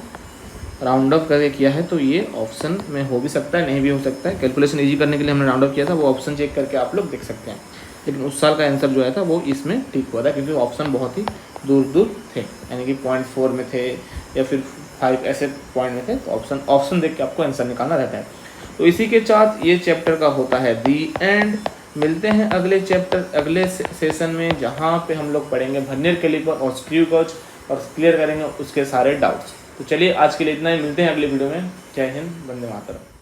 राउंड अप करके किया है, तो ये ऑप्शन में हो भी सकता है, नहीं भी हो सकता है। कैलकुलेशन इजी करने के लिए हमने राउंड अप किया था, वो ऑप्शन चेक करके आप लोग देख सकते हैं। लेकिन उस साल का आंसर जो आया था वो इसमें ठीक हुआ था, क्योंकि ऑप्शन बहुत ही दूर दूर थे, यानी कि 0.4 में थे या फिर 5 ऐसे पॉइंट में थे। तो ऑप्शन देख के आपको आंसर निकालना रहता है। तो इसी के साथ ये चैप्टर का होता है दी एंड। मिलते हैं अगले सेशन में, जहाँ पे हम लोग पढ़ेंगे वर्नियर कैलिपर और स्क्रू गेज और क्लियर करेंगे उसके सारे डाउट्स। तो चलिए आज के लिए इतना ही, मिलते हैं अगले वीडियो में। जय हिंद, वंदे मातरम।